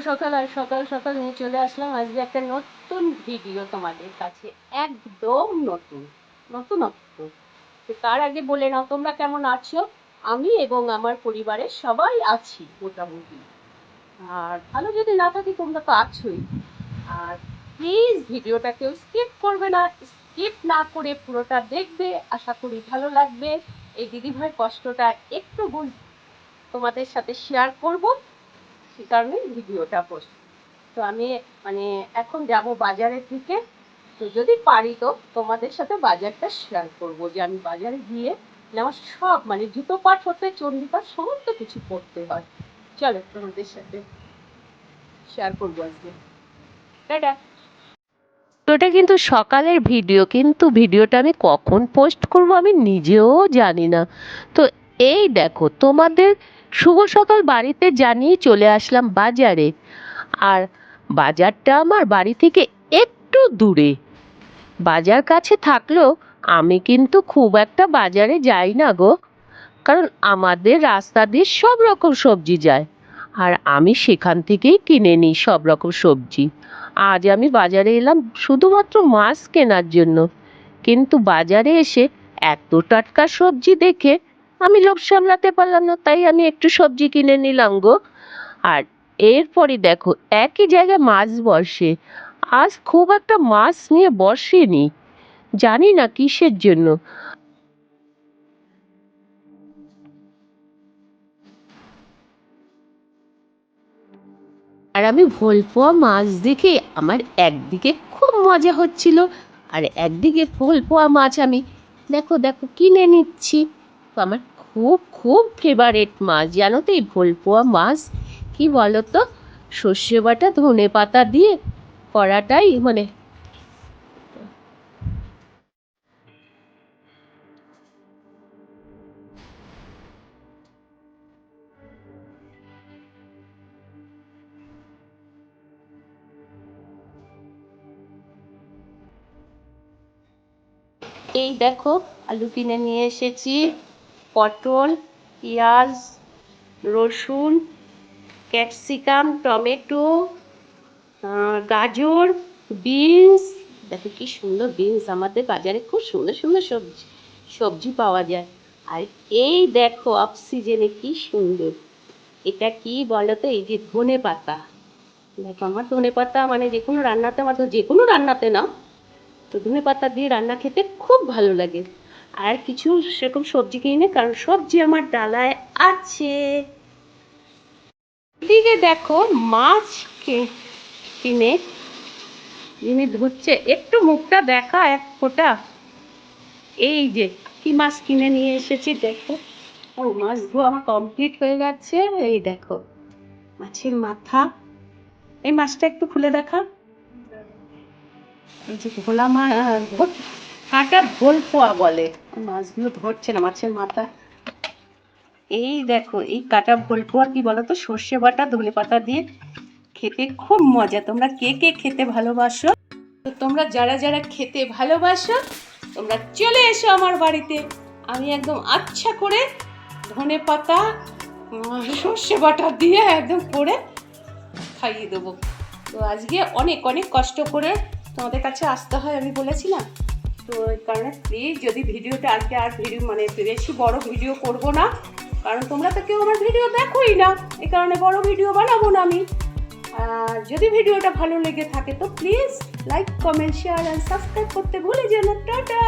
সকাল আর সকাল সকাল নিয়ে চলে আসলাম আজকে একটা নতুন ভিডিও তোমাদের কাছে। একদম নতুন নতুনত্ব। তো তার আগে বলে নাও তোমরা কেমন আছো। আমি এবং আমার পরিবারের সবাই আছি মোটামুটি। আর ভালো যদি না থাকি তোমরা তো আছোই। আর প্লিজ ভিডিওটা কেউ স্কিপ করবে না, স্কিপ না করে পুরোটা দেখবে, আশা করি ভালো লাগবে। এই দিদিভাইয়ের কষ্টটা একটু তোমাদের সাথে শেয়ার করব, সে কারণে ভিডিওটা পোস্ট। তো আমি মানে এখন যাব বাজারের দিকে। তো যদি পারি তো তোমাদের সাথে বাজারটা শেয়ার করবো, যে আমি বাজারে গিয়ে আমার সব মানে জুতো পাট হতে চণ্ডীপাঠ সমস্ত কিছু করতে হয়। চলো তোমাদের সাথে শেয়ার করবো আজকে। টাটা। তো এটা কিন্তু সকালের ভিডিও, কিন্তু ভিডিওটা আমি কখন পোস্ট করব আমি নিজেও জানি না। তো এই দেখো তোমাদের শুভ সকাল বাড়িতে জানিয়ে চলে আসলাম বাজারে। আর বাজারটা আমার বাড়ি থেকে একটু দূরে। বাজার কাছে থাকলেও আমি কিন্তু খুব একটা বাজারে যাই না গো, কারণ আমাদের রাস্তা দিয়ে সব রকম সবজি যায় আর আমি সেখান থেকেই কিনে নিই সব রকম সবজি। আজ আমি বাজারে এলাম শুধুমাত্র মাছ কেনার জন্য, কিন্তু বাজারে এসে এত টাটকা সবজি দেখে আমি লোভ সামলাতে পারলাম না, তাই আমি একটু সবজি কিনে নিলাম গো। আর এরপরে দেখো একই জায়গায় মাছ বসে। আজ খুব একটা মাছ নিয়ে বসেনি, জানি না কিসের জন্য। আর আমি ভোলপোয়া মাছ দেখে আমার একদিকে খুব মজা হচ্ছিল, আর একদিকে ভোলপোয়া মাছ আমি দেখো দেখো কিনে নিচ্ছি। তো আমার খুব খুব ফেভারেট মাছ জানো তো এই ভোলপোয়া মাছ। কি বলো তো, সর্ষে বাটা ধনে পাতা দিয়ে করাটাই মানে এই দেখো আলু কিনে নিয়ে এসেছি, পটল, পেঁয়াজ, রসুন, ক্যাপসিকাম, টমেটো, গাজর, বিনস। দেখো কি সুন্দর বিনস, আমাদের বাজারে খুব সুন্দর সুন্দর সবজি সবজি পাওয়া যায়। আর এই দেখো অফ সিজনে কি সুন্দর, এটা কি বলো তো, এই যে ধনে পাতা। দেখো আমার ধনে পাতা মানে যে কোনো রান্নাতে, আমার তো যে কোনো রান্নাতে না, তো ধনে পাতা দিয়ে রান্না খেতে খুব ভালো লাগে। আর কিছু সেরকম সবজি কিনে, কারণ সবজি আমার ডালায় আছে। এদিকে দেখো মাছ কিনে যিনি ধরছে, একটু মুখটা দেখা এক ফোঁটা। এই যে কি মাছ কিনে নিয়ে এসেছি দেখো। ও মাছ ধোয়া আমার কমপ্লিট হয়ে গেছে। এই দেখো মাছের মাথা, এই মাছটা একটু খুলে দেখা। এই যে ভোলা মাছ, কাটা ভোলপোয়া বলে, মাছগুলো ধরছে না, মাছের মাথা। এই দেখো এই কাটা ভোলপোয়া কি বলতো, সর্ষে বাটা ধনে পাতা দিয়ে খেতে খুব মজা। তোমরা কে কে খেতে ভালোবাসো? তো তোমরা যারা যারা খেতে ভালোবাসো তোমরা চলে এসো আমার বাড়িতে, আমি একদম আচ্ছা করে ধনে পাতা সর্ষে বাটা দিয়ে একদম করে খাইয়ে দেবো। তো আজকে অনেক অনেক কষ্ট করে তোমাদের কাছে আসতে হয়, আমি বলেছিলাম। তো এই কারণে প্লিজ যদি ভিডিওটা আজকে আর ভিডিও মানে বেশি বড় ভিডিও করব না, কারণ তোমরা তো কেউ আমার ভিডিও দেখোই না, এই কারণে বড় ভিডিও বানাবো না আমি। আর যদি ভিডিওটা ভালো লেগে থাকে তো please like comment share and subscribe করতে ভুলে যেও না। টাটা।